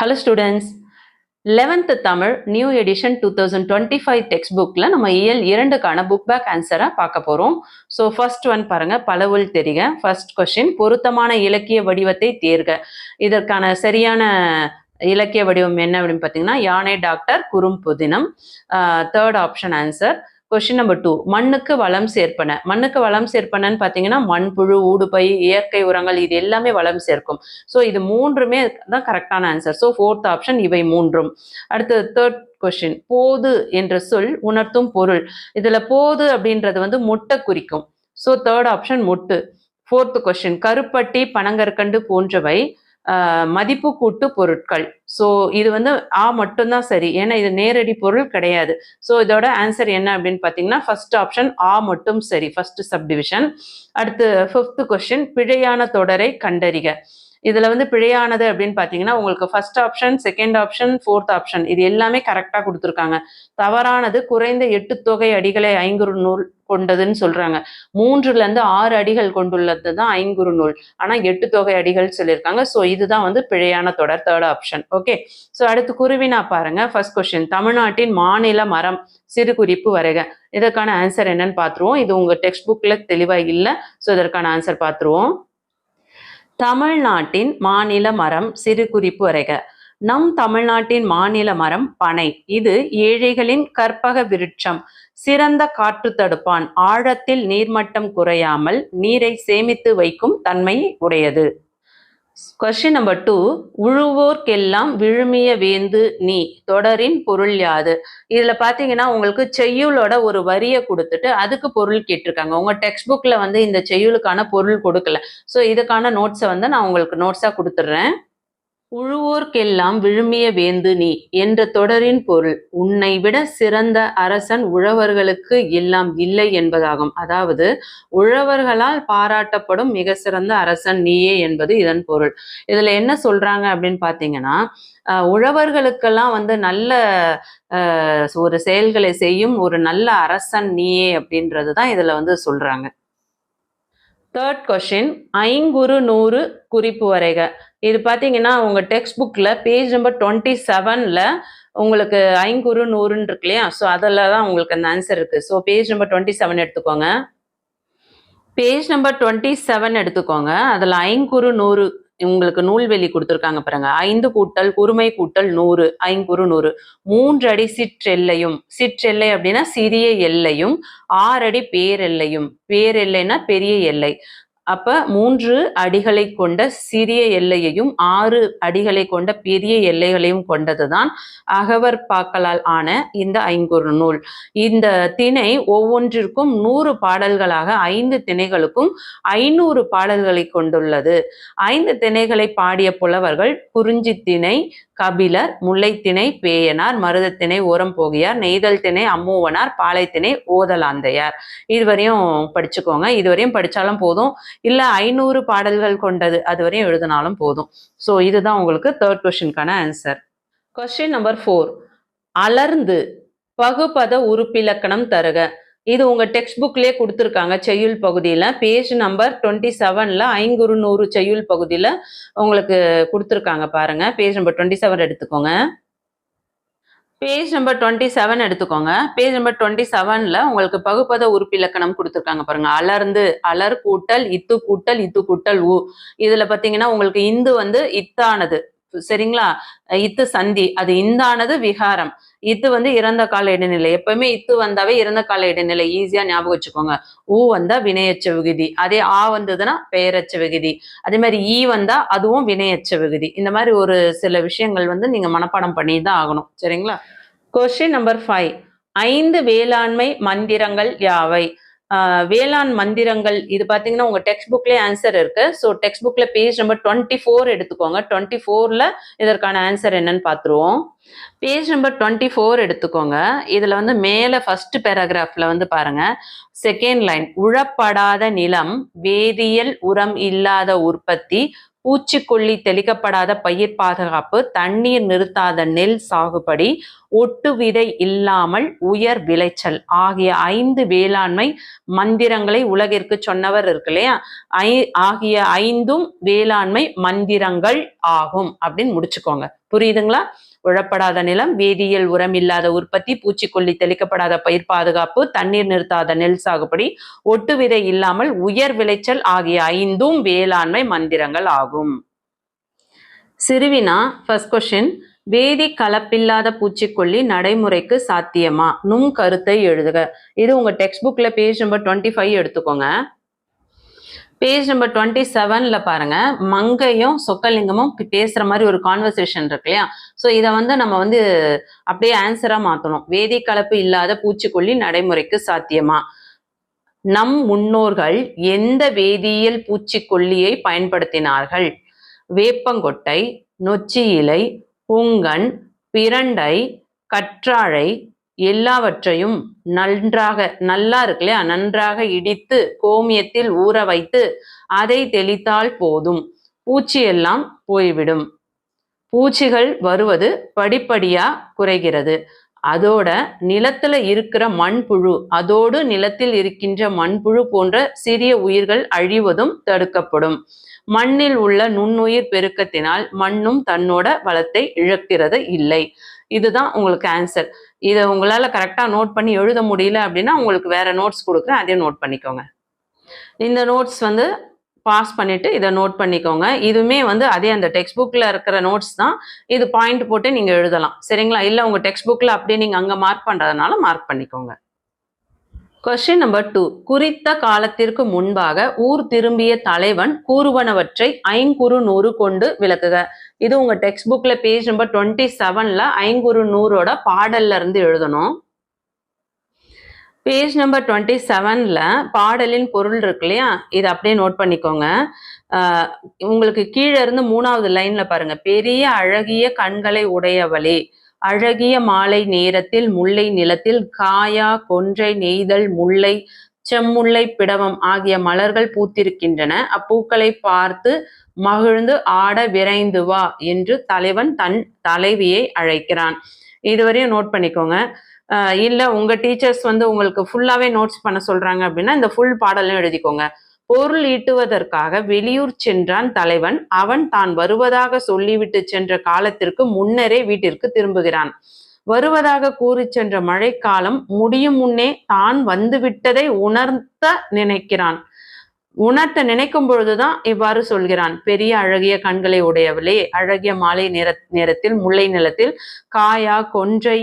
Hello students, 11th Tamil New Edition 2025 textbookல நம்ம இயல் 2க்கான book back ஆன்சரை பார்க்க போறோம். ஸோ ஃபர்ஸ்ட் ஒன் பாருங்க, பலவுள் தெரிக. ஃபர்ஸ்ட் கொஸ்டின், பொருத்தமான இலக்கிய வடிவத்தை தேர்க. இதற்கான சரியான இலக்கிய வடிவம் என்ன அப்படின்னு பார்த்தீங்கன்னா, யானை டாக்டர் குறும்புதினம். Third option answer. Question number 2, மண்ணுக்கு வளம் சேர்ப்பன. மண்ணுக்கு வளம் சேர்ப்பனன்னு பார்த்தீங்கன்னா, மண்புழு, ஊடுபை, இயற்கை உரங்கள், இது எல்லாமே வளம் சேர்க்கும். ஸோ இது மூன்றுமே தான் கரெக்டான ஆன்சர். ஸோ ஃபோர்த் ஆப்ஷன் இவை மூன்றும். அடுத்து தேர்ட் கொஸ்டின், போது என்ற சொல் உணர்த்தும் பொருள். இதுல போது அப்படின்றது வந்து முட்டை குறிக்கும். ஸோ தேர்ட் ஆப்ஷன் முட்டு. ஃபோர்த் கொஸ்டின், கருப்பட்டி, பனங்கற்கண்டு போன்றவை மதிப்பு கூட்டு பொருட்கள். ஸோ இது வந்து மட்டும்தான் சரி, ஏன்னா இது நேரடி பொருள் கிடையாது. ஸோ இதோட ஆன்சர் என்ன அப்படின்னு பார்த்தீங்கன்னா, ஃபர்ஸ்ட் ஆப்ஷன் மட்டும் சரி, ஃபர்ஸ்ட் சப்டிவிஷன். அடுத்து ஃபிஃப்த் கொஸ்டின், பிழையான தொடரை கண்டறிக. இதுல வந்து பிழையானது அப்படின்னு பார்த்தீங்கன்னா, உங்களுக்கு first option, second option, fourth option இது எல்லாமே கரெக்டாக கொடுத்துருக்காங்க. தவறானது, குறைந்த 8 தொகை அடிகளை ஐங்குறு நூல் கொண்டதுன்னு சொல்றாங்க. 3லேருந்து 6 அடிகள் கொண்டுள்ளது தான் ஐங்குறு நூல். ஆனா 8 தொகை அடிகள் சொல்லியிருக்காங்க. ஸோ இதுதான் வந்து பிழையான தொடர், தேர்ட் ஆப்ஷன். ஓகே, ஸோ அடுத்து குருவினா பாருங்க. ஃபர்ஸ்ட் கொஸ்டின், தமிழ்நாட்டின் மாநில மரம் சிறு குறிப்பு வரைக. இதற்கான ஆன்சர் என்னன்னு பார்த்துருவோம். இது உங்க டெக்ஸ்ட் புக்ல தெளிவா இல்லை. ஸோ இதற்கான ஆன்சர் பார்த்துருவோம். தமிழ்நாட்டின் மாநில மரம் சிறு குறிப்பு வரைக. நம் தமிழ்நாட்டின் மாநில மரம் பனை. இது ஏழைகளின் கற்பக விருட்சம். சிறந்த காற்று தடுப்பான். ஆழத்தில் நீர்மட்டம் குறையாமல் நீரை சேமித்து வைக்கும் தன்மை உடையது. கொஸ்டின் நம்பர் 2, உழுவோர்க்கெல்லாம் விழுமிய வேந்து நீ தொடரின் பொருள் யாது? இதுல பாத்தீங்கன்னா உங்களுக்கு செய்யுளோட ஒரு வரியை கொடுத்துட்டு அதுக்கு பொருள் கேட்டிருக்காங்க. உங்க டெக்ஸ்ட் புக்ல வந்து இந்த செய்யுளுக்கான பொருள் கொடுக்கல. ஸோ இதுக்கான நோட்ஸை வந்து நான் உங்களுக்கு நோட்ஸா கொடுத்துட்றேன். உழுவோர்க்கெல்லாம் விழுமிய வேந்து நீ என்ற தொடரின் பொருள், உன்னை விட சிறந்த அரசன் உழவர்களுக்கு எல்லாம் இல்லை என்பதாகும். அதாவது உழவர்களால் பாராட்டப்படும் மிக சிறந்த அரசன் நீயே என்பது இதன் பொருள். இதுல என்ன சொல்றாங்க அப்படின்னு பாத்தீங்கன்னா, உழவர்களுக்கெல்லாம் வந்து நல்ல ஒரு செயல்களை செய்யும் ஒரு நல்ல அரசன் நீயே அப்படின்றது தான் இதுல வந்து சொல்றாங்க. தேர்ட் கொஸ்டின், ஐங்குறு நூறு குறிப்பு வரைக. இது பார்த்தீங்கன்னா உங்கள் டெக்ஸ்ட் புக்கில் பேஜ் நம்பர் 27ல் உங்களுக்கு ஐங்குறு நூறுன்னு இருக்கு இல்லையா? ஸோ அதில் தான் உங்களுக்கு அந்த ஆன்சர் இருக்குது. ஸோ பேஜ் நம்பர் 27 எடுத்துக்கோங்க. பேஜ் நம்பர் 27 எடுத்துக்கோங்க. அதில் ஐங்குறு நூறு உங்களுக்கு நூல்வெளி கொடுத்துருக்காங்க பாருங்க. 5 கூட்டல் குறுமை கூட்டல் 100, ஐங்குறு 100. 3 அடி சிற்றெல்லையும், சிற்றெல்லை அப்படின்னா சிறிய எல்லையும், 6 அடி பேரெல்லையும், பேரெல்லைன்னா பெரிய எல்லை. அப்ப 3 அடிகளை கொண்ட சிறிய எல்லையையும் 6 அடிகளை கொண்ட பெரிய எல்லைகளையும் கொண்டதுதான் அகவர் பாக்களால் ஆன இந்த ஐங்குறு நூல். இந்த திணை ஒவ்வொன்றிற்கும் 100 பாடல்களாக 5 திணைகளுக்கும் 500 பாடல்களை கொண்டுள்ளது. 5 திணைகளை பாடிய புலவர்கள் குறிஞ்சி திணை கபிலர், முல்லைத்திணை பேயனார், மருதத்திணை ஓரம்போகியார், நெய்தல் திணை அம்மூவனார், பாலைத்திணை ஓதலாந்தையார். இதுவரையும் படிச்சுக்கோங்க. இதுவரையும் படிச்சாலும் போதும், இல்ல 500 பாடல்கள் கொண்டது அதுவரையும் எழுதினாலும் போதும். ஸோ இதுதான் உங்களுக்கு தேர்ட் கொஸ்டினுக்கான ஆன்சர். கொஸ்டின் நம்பர் 4, அலர்ந்து பகுபத உறுப்பிலக்கணம் தருக. இது உங்க டெக்ஸ்ட் புக்லயே கொடுத்துருக்காங்க. செய்யுள் பகுதியில பேஜ் நம்பர் 27ல ஐங்குறு நூறு செய்யுள் பகுதியில உங்களுக்கு கொடுத்துருக்காங்க பாருங்க. பேஜ் நம்பர் 27 எடுத்துக்கோங்க. பேஜ் நம்பர் 27 எடுத்துக்கோங்க. பேஜ் நம்பர் 27ல உங்களுக்கு பகுபத உறுப்பிலக்கணம் கொடுத்துருக்காங்க பாருங்க. அலர்ந்து, அலர் கூட்டல் இத்து கூட்டல் இத்து கூட்டல் உ. இதுல பாத்தீங்கன்னா உங்களுக்கு இந்து வந்து இத்தானது, சரிங்களா? இத்து சந்தி, அது இந்தானது விகாரம். இத்து வந்து இறந்த கால இடைநிலை. எப்பவுமே இத்து வந்தாவே இறந்த கால இடைநிலை, ஈஸியா ஞாபகம் வச்சுக்கோங்க. ஊ வந்தா வினையச்ச விகுதி, அதே வந்ததுன்னா பெயரச்ச விகுதி, அதே மாதிரி ஈ வந்தா அதுவும் வினையச்ச விகுதி. இந்த மாதிரி ஒரு சில விஷயங்கள் வந்து நீங்க மனப்பாடம் பண்ணி தான் ஆகணும், சரிங்களா? கொஸ்டின் நம்பர் 5, 5 வேளாண்மை மந்திரங்கள் யாவை? வேளாண் மந்திரங்கள் இது பார்த்தீங்கன்னா உங்க டெக்ஸ்ட் புக்லேயே ஆன்சர் இருக்கு. ஸோ டெக்ஸ்ட் புக்ல பேஜ் நம்பர் 24 எடுத்துக்கோங்க. 24ல இதற்கான ஆன்சர் என்னன்னு பார்த்துருவோம். பேஜ் நம்பர் 24 எடுத்துக்கோங்க. இதுல வந்து மேல ஃபர்ஸ்ட் பேராகிராஃப்ல வந்து பாருங்க, செகண்ட் லைன், உழப்படாத நிலம், வேதியியல் உரம் இல்லாத உற்பத்தி, பூச்சிக்கொல்லி தெளிக்கப்படாத பயிர் பாதுகாப்பு, தண்ணீர் நிறுத்தாத நெல் சாகுபடி, ஒட்டு விதை இல்லாமல் உயர் விளைச்சல் ஆகிய 5 வேளாண்மை மந்திரங்களை உலகிற்கு சொன்னவர் இருக்கு இல்லையா? ஆகிய 5ம் வேளாண்மை மந்திரங்கள் ஆகும் அப்படின்னு முடிச்சுக்கோங்க. புரியுதுங்களா? உழப்படாத நிலம், வேதியியல் உரம் இல்லாத உற்பத்தி, பூச்சிக்கொல்லி தெளிக்கப்படாத பயிர் பாதுகாப்பு, தண்ணீர் நிறுத்தாத நெல் சாகுபடி, ஒட்டு விதை இல்லாமல் உயர் விளைச்சல் ஆகிய 5ம் வேளாண்மை மந்திரங்கள் ஆகும். சிறுவினா ஃபர்ஸ்ட் கொஸ்டின், வேதி கலப்பில்லாத பூச்சிக்கொல்லி நடைமுறைக்கு சாத்தியமா? நும் கருத்தை எழுதுக. இது உங்க டெக்ஸ்ட் புக்ல பேஜ் நம்பர் 25 எடுத்துக்கோங்க. பேஜ் நம்பர் 27ல பாருங்க, மங்கையும் சொக்கலிங்கமும் பேசுற மாதிரி ஒரு கான்வர்சேஷன் இருக்கு இல்லையா? ஸோ இதை நம்ம அப்படியே ஆன்சரா மாற்றணும். வேதி கலப்பு இல்லாத பூச்சிக்கொல்லி நடைமுறைக்கு சாத்தியமா? நம் முன்னோர்கள் எந்த வேதியியல் பூச்சிக்கொல்லியை பயன்படுத்தினார்கள்? வேப்பங்கொட்டை, நொச்சி இலை, புங்கன், பிரண்டை, கற்றாழை எல்லாவற்றையும் நல்லா இருக்கு இல்லையா, நன்றாக இடித்து கோமியத்தில் ஊற வைத்து அதை தெளித்தால் போதும், பூச்சி எல்லாம் போய்விடும். பூச்சிகள் வருவது படிப்படியா குறைகிறது. அதோட நிலத்துல இருக்கிற மண்புழு, அதோடு நிலத்தில் இருக்கின்ற மண்புழு போன்ற சிறிய உயிர்கள் அழிவதும் தடுக்கப்படும். மண்ணில் உள்ள நுண்ணுயிர் பெருக்கத்தினால் மண்ணும் தன்னோட வளத்தை இழக்கிறது இல்லை. இதுதான் உங்களுக்கு ஆன்சர். இதை உங்களால கரெக்டா நோட் பண்ணி எழுத முடியல அப்படின்னா உங்களுக்கு வேற நோட்ஸ் கொடுக்குறேன், அதையும் நோட் பண்ணிக்கோங்க. இந்த நோட்ஸ் பாஸ் பண்ணிட்டு இதை நோட் பண்ணிக்கோங்க. இதுவுமே அதே அந்த டெக்ஸ்ட் புக்ல இருக்கிற நோட்ஸ் தான். இது பாயிண்ட் போட்டு நீங்க எழுதலாம், சரிங்களா? இல்ல உங்க டெக்ஸ்ட் புக்ல அப்படியே நீங்க அங்க மார்க் பண்றதுனால மார்க் பண்ணிக்கோங்க. கொஸ்டின் நம்பர் 2, குறித்த காலத்திற்கு முன்பாக ஊர் திரும்பிய தலைவன் கூறுவனவற்றை 5 கொண்டு விளக்குக. இது உங்க டெக்ஸ்ட் புக்ல பேஜ் நம்பர் 27ல 5 பாடல்ல இருந்து எழுதணும். பேஜ் நம்பர் 27ல பாடலின் பொருள் இருக்கு இல்லையா, இதை அப்படியே நோட் பண்ணிக்கோங்க. உங்களுக்கு கீழே இருந்து 3வது லைன்ல பாருங்க, பெரிய அழகிய கண்களை உடையவளே, அழகிய மாலை நேரத்தில் முல்லை நிலத்தில் காயா கொன்றை நெய்தல் முல்லை செம்முல்லை பிடவம் ஆகிய மலர்கள் பூத்திருக்கின்றன. அப்பூக்களை பார்த்து மகிழ்ந்து ஆட விரைந்து வா என்று தலைவன் தன் தலைவியை அழைக்கிறான். இதுவரையும் நோட் பண்ணிக்கோங்க. இல்ல உங்க டீச்சர்ஸ் உங்களுக்கு ஃபுல்லாவே நோட்ஸ் பண்ண சொல்றாங்க அப்படின்னா இந்த ஃபுல் பாடலையும் எழுதிக்கோங்க. பொருள் ஈட்டுவதற்காக வெளியூர் சென்றான் தலைவன். அவன் தான் வருவதாக சொல்லிவிட்டு சென்ற காலத்திற்கு முன்னரே வீட்டிற்கு திரும்புகிறான். வருவதாக கூறி சென்ற மழைக்காலம் முடியும் முன்னே தான் வந்துவிட்டதை உணர்த்த நினைக்கும் பொழுதுதான் இவ்வாறு சொல்கிறான். பெரிய அழகிய கண்களை உடையவளே, அழகிய மாலை நேரத்தில் முல்லை நிலத்தில் காயா கொன்றை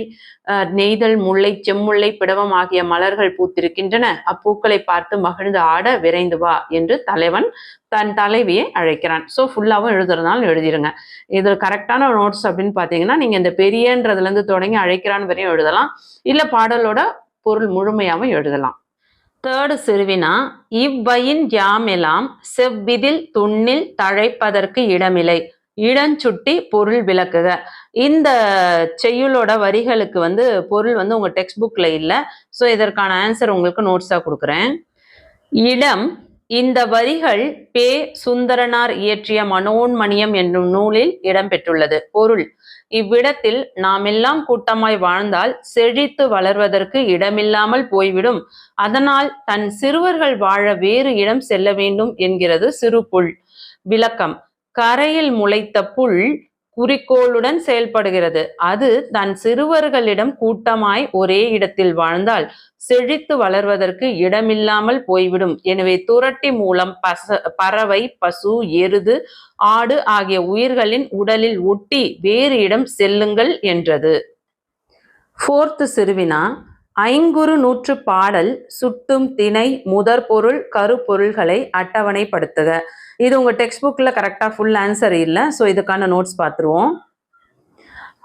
நெய்தல் முல்லை செம்முல்லை பிடவம் ஆகிய மலர்கள் பூத்திருக்கின்றன. அப்பூக்களை பார்த்து மகிழ்ந்து ஆட விரைந்து வா என்று தலைவன் தன் தலைவியை அழைக்கிறான். ஸோ ஃபுல்லாவும் எழுதுறதுனால எழுதிருங்க. இது கரெக்டான நோட்ஸ் அப்படின்னு பார்த்தீங்கன்னா நீங்க இந்த பெரியன்றதுல இருந்து தொடங்கி அழைக்கிறான் வரையும் எழுதலாம், இல்ல பாடலோட பொருள் முழுமையாவும் எழுதலாம். தேர்டு சிறுவினா, இவ்வயின் யாமெல்லாம் செவ்விதில் துண்ணில் தழைப்பதற்கு இடமில்லை, இடஞ்சுட்டி பொருள் விளக்குக. இந்த செய்யுளோட வரிகளுக்கு பொருள் உங்க டெக்ஸ்ட் புக்ல இல்லை. ஸோ இதற்கான ஆன்சர் உங்களுக்கு நோட்ஸா கொடுக்குறேன். இடம், இந்த வரிகள் பே. சுந்தரனார் இயற்றிய மனோன்மணியம் என்னும் நூலில் இடம்பெற்றுள்ளது. பொருள், இவ்விடத்தில் நாம் எல்லாம் கூட்டமாய் வாழ்ந்தால் செழித்து வளர்வதற்கு இடமில்லாமல் போய்விடும். அதனால் தன் சிறுவர்கள் வாழ வேறு இடம் செல்ல வேண்டும் என்கிறது சிறுபுள். விளக்கம், கரையில் முளைத்த புல் குறிக்கோளுடன் செயல்படுகிறது. அது தன் சிறுவர்களிடம் கூட்டமாய் ஒரே இடத்தில் வாழ்ந்தால் செழித்து வளர்வதற்கு இடமில்லாமல் போய்விடும். எனவே துரட்டி மூலம் பறவை, பசு, எருது, ஆடு ஆகிய உயிர்களின் உடலில் ஒட்டி வேறு இடம் செல்லுங்கள் என்றது. ஃபோர்த்து சிறுவினா, 5 பாடல் சுட்டும் திணை முதற் பொருள் கருப்பொருள்களை அட்டவணைப்படுத்துக. இது உங்க டெக்ஸ்ட் புக்ல கரெக்டா ஃபுல் ஆன்சர் இல்லை. ஸோ இதுக்கான நோட்ஸ் பார்த்துருவோம்.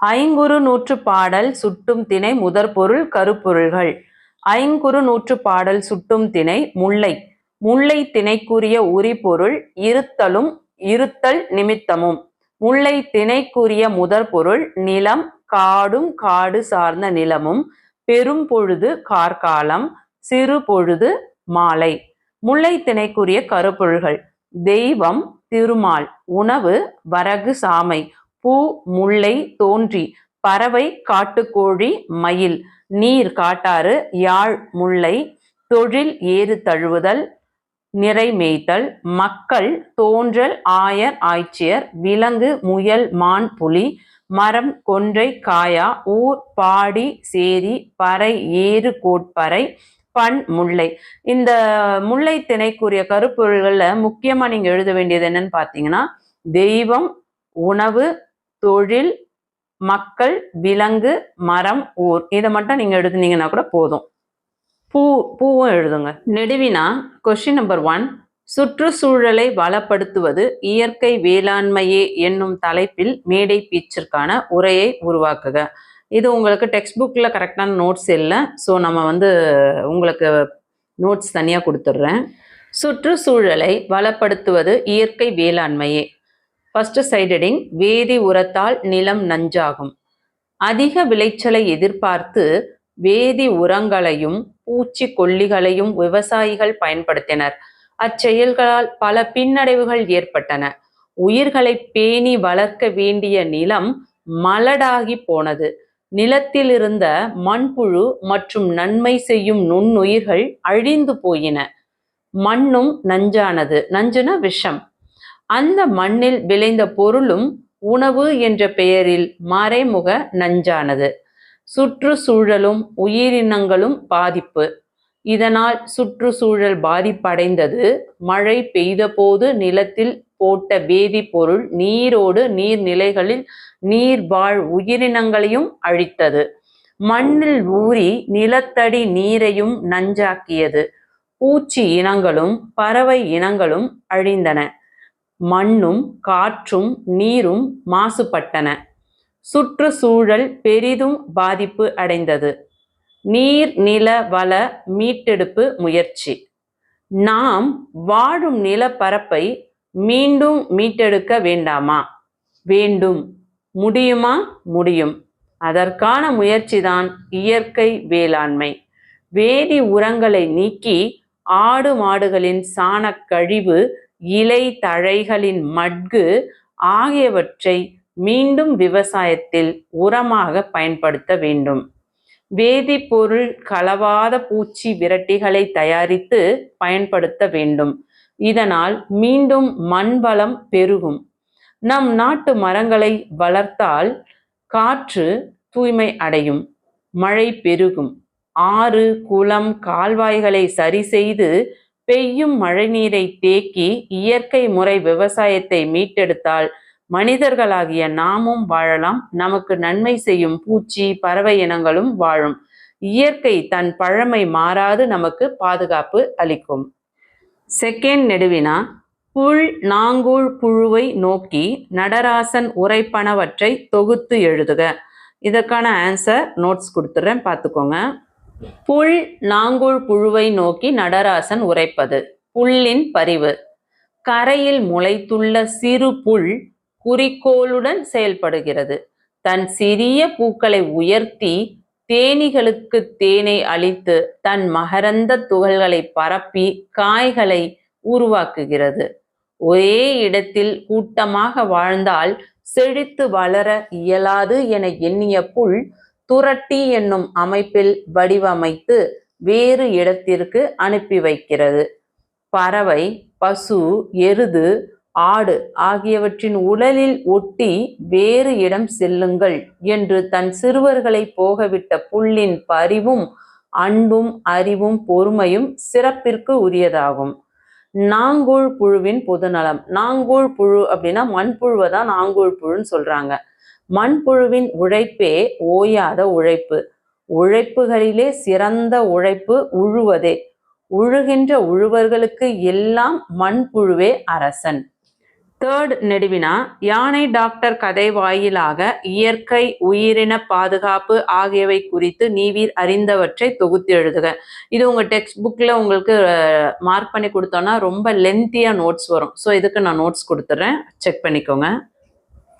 5 பாடல் சுட்டும் திணை முதற் பொருள் கருப்பொருள்கள். 5 பாடல் சுட்டும் திணை முல்லை. முல்லை திணைக்குரிய உரிபொருள் இருத்தலும் இருத்தல் நிமித்தமும். முல்லை திணைக்குரிய முதற் பொருள் நிலம், காடும் காடு சார்ந்த நிலமும், பெரும் பொழுது கார்காலம், சிறு பொழுது மாலை. முல்லை திணைக்குரிய கருப்பொருள்கள் தெய்வம் திருமால், உணவு வரகு சாமை, பூ முல்லை தோன்றி, பறவை காட்டுக்கோழி மயில், நீர் காட்டாறு, யாழ் முல்லை, தொழில் ஏறு தழுவுதல் நிறை மேய்த்தல், மக்கள் தோன்றல் ஆயர் ஆய்ச்சியர், விலங்கு முயல் மான் புலி, மரம், கொன்றை, காயா, ஊர், பாடி, சேரி, பறை, ஏறு, கோட்பறை, பண், முல்லை. இந்த முல்லை திணைக்குரிய கருப்பொருள்கள்ல முக்கியமா நீங்க எழுத வேண்டியது என்னன்னு பாத்தீங்கன்னா, தெய்வம், உணவு, தொழில், மக்கள், விலங்கு, மரம், ஊர். இதை மட்டும் நீங்க எழுதுனீங்கன்னா கூட போதும். பூவும் எழுதுங்க. நெடுவினா கொஸ்டின் நம்பர் 1. சுற்றுச்சூழலை வளப்படுத்துவது இயற்கை வேளாண்மையே என்னும் தலைப்பில் மேடை பேச்சிற்கான உரையை உருவாக்குக. இது உங்களுக்கு டெக்ஸ்ட் புக்கில் கரெக்டான நோட்ஸ் இல்லை. ஸோ நம்ம உங்களுக்கு நோட்ஸ் தனியாக கொடுத்துட்றேன். சுற்றுச்சூழலை வளப்படுத்துவது இயற்கை வேளாண்மையே. ஃபர்ஸ்ட் சைடடிங். வேதி உரத்தால் நிலம் நஞ்சாகும். அதிக விளைச்சலை எதிர்பார்த்து வேதி உரங்களையும் பூச்சிக்கொல்லிகளையும் விவசாயிகள் பயன்படுத்தினர். அச்செயல்களால் பல பின்னடைவுகள் ஏற்பட்டன. உயிர்களை பேணி வளர்க்க வேண்டிய நிலம் மலடாகி போனது. நிலத்தில் இருந்த மண்புழு மற்றும் நன்மை செய்யும் நுண்ணுயிர்கள் அழிந்து போயின. மண்ணும் நஞ்சானது. நஞ்சுனா விஷம். அந்த மண்ணில் விளைந்த பொருளும் உணவு என்ற பெயரில் மறைமுக நஞ்சானது. சுற்றுச்சூழலும் உயிரினங்களும் பாதிப்பு. இதனால் சுற்றுச்சூழல் பாதிப்படைந்தது. மழை பெய்த போது நிலத்தில் போட்ட வேதிப்பொருள் நீரோடு நீர்நிலைகளில் நீர்வாழ் உயிரினங்களையும் அழித்தது. மண்ணில் ஊறி நிலத்தடி நீரையும் நஞ்சாக்கியது. பூச்சி இனங்களும் பறவை இனங்களும் அழிந்தன. மண்ணும் காற்றும் நீரும் மாசுபட்டன. சுற்றுச்சூழல் பெரிதும் பாதிப்பு அடைந்தது. நீர் நில வள மீட்டெடுப்பு முயற்சி. நாம் வாழும் நிலப்பரப்பை மீண்டும் மீட்டெடுக்க வேண்டாமா? வேண்டும். முடியுமா? முடியும். அதற்கான முயற்சிதான் இயற்கை வேளாண்மை. வேதி உரங்களை நீக்கி ஆடு மாடுகளின் சாணக்கழிவு, இலை தழைகளின் மட்கு ஆகியவற்றை மீண்டும் விவசாயத்தில் உரமாக பயன்படுத்த வேண்டும். வேதிப்பொருள் கலவாத பூச்சி விரட்டிகளை தயாரித்து பயன்படுத்த வேண்டும். இதனால் மீண்டும் மண் வளம் பெருகும். நம் நாட்டு மரங்களை வளர்த்தால் காற்று தூய்மை அடையும், மழை பெருகும். ஆறு, குளம், கால்வாய்களை சரி செய்து பெய்யும் மழைநீரை தேக்கி இயற்கை முறை விவசாயத்தை மீட்டெடுத்தால் மனிதர்களாகிய நாமும் வாழலாம். நமக்கு நன்மை செய்யும் பூச்சி பறவை இனங்களும் வாழும். இயற்கை தன் பழமை மாறாது நமக்கு பாதுகாப்பு அளிக்கும். செகண்ட் நெடுவினா. புல் நாங்கூழ் புழுவை நோக்கி நடராசன் உரைப்பனவற்றை தொகுத்து எழுதுக. இதற்கான ஆன்சர் நோட்ஸ் கொடுத்துட்றேன், பார்த்துக்கோங்க. புல் நாங்கூழ் புழுவை நோக்கி நடராசன் உரைப்பது. புல்லின் பரிவு. கரையில் முளைத்துள்ள சிறு புல் குறிக்கோளுடன் செயல்படுகிறது. தன் சிறிய பூக்களை உயர்த்தி தேனீகளுக்கு தேனை அளித்து தன் மகரந்த துகள்களை பரப்பி காய்களை உருவாக்குகிறது. ஒரே இடத்தில் கூட்டமாக வாழ்ந்தால் செழித்து வளர இயலாது என எண்ணிய புல் துரட்டி என்னும் அமைப்பில் வடிவமைத்து வேறு இடத்திற்கு அனுப்பி வைக்கிறது. பறவை, பசு, எருது, ஆடு ஆகியவற்றின் உடலில் ஒட்டி வேறு இடம் செல்லுங்கள் என்று தன் சிறுவர்களை போகவிட்ட புல்லின் பரிவும் அன்பும் அறிவும் பொறுமையும் சிறப்பிற்கு உரியதாகும். நாங்கூழ் புழுவின் பொதுநலம். நாங்கூழ் புழு அப்படின்னா மண்புழுவை தான் நாங்கூழ் புழுன்னு சொல்றாங்க. மண்புழுவின் உழைப்பே ஓயாத உழைப்பு. உழைப்புகளிலே சிறந்த உழைப்பு உழுவதே. உழுகின்ற உழுவர்களுக்கு எல்லாம் மண்புழுவே அரசன். தேர்ட் நெடுவினா. யானை டாக்டர் கதை வாயிலாக இயற்கை உயிரின பாதுகாப்பு ஆகியவை குறித்து நீவீர் அறிந்தவற்றை தொகுத்து எழுதுக. இது உங்க டெக்ஸ்ட் புக்ல உங்களுக்கு மார்க் பண்ணி கொடுத்தோன்னா ரொம்ப லென்த்தியா நோட்ஸ் வரும். ஸோ இதுக்கு நான் நோட்ஸ் கொடுத்துட்றேன், செக் பண்ணிக்கோங்க.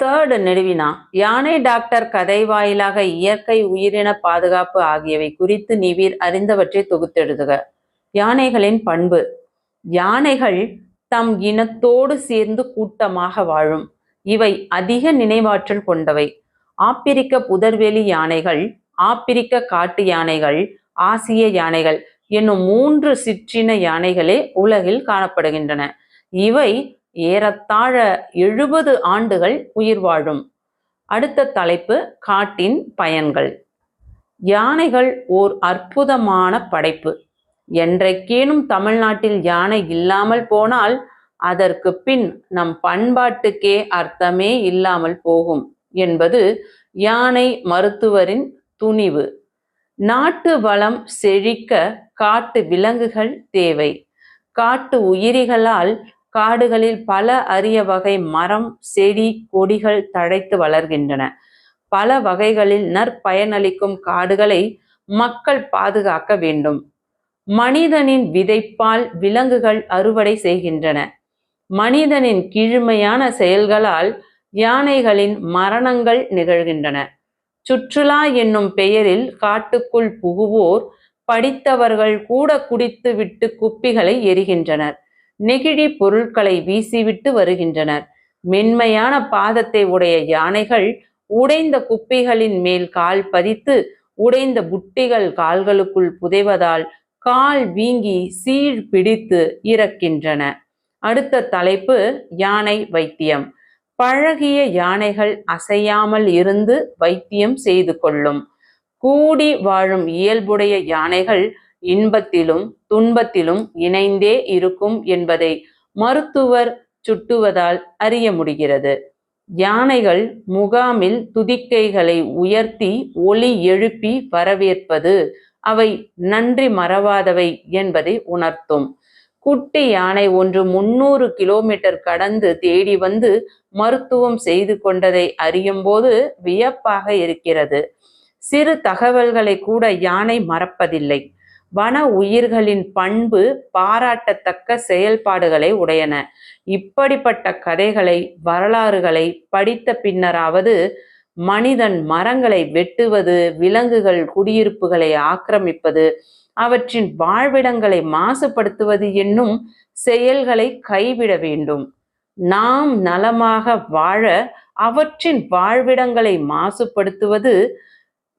தேர்ட் நெடுவினா. யானை டாக்டர் கதை வாயிலாக இயற்கை உயிரின பாதுகாப்பு ஆகியவை குறித்து நீவீர் அறிந்தவற்றை தொகுத்து எழுதுக. யானைகளின் பண்பு. யானைகள் தம் இனத்தோடு சேர்ந்து கூட்டமாக வாழும். இவை அதிக நினைவாற்றல் கொண்டவை. ஆப்பிரிக்க புதர்வெளி யானைகள், ஆப்பிரிக்க காட்டு யானைகள், ஆசிய யானைகள் என்னும் 3 சிற்றின யானைகளே உலகில் காணப்படுகின்றன. இவை ஏறத்தாழ 70 ஆண்டுகள் உயிர் வாழும். அடுத்த தலைப்பு காட்டின் பயன்கள். யானைகள் ஓர் அற்புதமான படைப்பு. என்றைக்கேனும் தமிழ்நாட்டில் யானை இல்லாமல் போனால் அதற்கு பின் நம் பண்பாட்டுக்கே அர்த்தமே இல்லாமல் போகும் என்பது யானை மருத்துவரின் துணிவு. நாட்டு வளம் செழிக்க காட்டு விலங்குகள் தேவை. காட்டு உயிரிகளால் காடுகளில் பல அரிய வகை மரம், செடி, கொடிகள் தழைத்து வளர்கின்றன. பல வகைகளில் நற்பயனளிக்கும் காடுகளை மக்கள் பாதுகாக்க வேண்டும். மனிதனின் விதைப்பால் விலங்குகள் அறுவடை செய்கின்றன. மனிதனின் கீழ்மையான செயல்களால் யானைகளின் மரணங்கள் நிகழ்கின்றன. சுற்றுலா என்னும் பெயரில் காட்டுக்குள் புகுவோர் படித்தவர்கள் கூட குடித்துவிட்டு குப்பிகளை எரிகின்றனர். நெகிழி பொருட்களை வீசிவிட்டு வருகின்றனர். மென்மையான பாதத்தை உடைய யானைகள் உடைந்த குப்பிகளின் மேல் கால் பதித்து உடைந்த புட்டிகள் கால்களுக்குள் புதைவதால் கால் வீங்கி சீழ் பிடித்து இறக்கின்றன. அடுத்த தலைப்பு யானை வைத்தியம். பழகிய யானைகள் அசையாமல் இருந்து வைத்தியம் செய்து கொள்ளும். கூடி வாழும் இயல்புடைய யானைகள் இன்பத்திலும் துன்பத்திலும் இணைந்தே இருக்கும் என்பதை மருத்துவர் சுட்டுவதால் அறிய முடிகிறது. யானைகள் முகாமில் துதிக்கைகளை உயர்த்தி ஒலி எழுப்பி வரவேற்பது அவை நன்றி மறவாதவை என்பதை உணர்த்தும். குட்டி யானை ஒன்று 300 கிலோமீட்டர் கடந்து தேடி வந்து மருத்துவம் செய்து கொண்டதை அறியும் போது வியப்பாக இருக்கிறது. சிறு தகவல்களை கூட யானை மறப்பதில்லை. வன உயிர்களின் பண்பு பாராட்டத்தக்க செயல்பாடுகளை உடையன. இப்படிப்பட்ட கதைகளை, வரலாறுகளை படித்த பின்னராவது மனிதன் மரங்களை வெட்டுவது, விலங்குகள் குடியிருப்புகளை ஆக்கிரமிப்பது, அவற்றின் வாழ்விடங்களை மாசுபடுத்துவது என்னும் செயல்களை கைவிட வேண்டும். நாம் நலமாக வாழ அவற்றின் வாழ்விடங்களை மாசுபடுத்துவது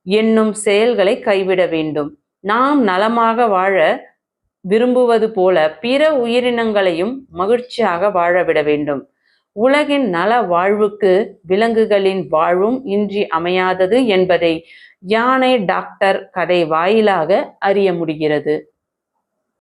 என்னும் செயல்களை கைவிட வேண்டும். நாம் நலமாக வாழ விரும்புவது போல பிற உயிரினங்களையும் மகிழ்ச்சியாக வாழவிட வேண்டும். உலகின் நல வாழ்வுக்கு விலங்குகளின் வாழ்வும் இன்றி அமையாதது என்பதை யானை டாக்டர் கதை வாயிலாக அறிய முடிகிறது.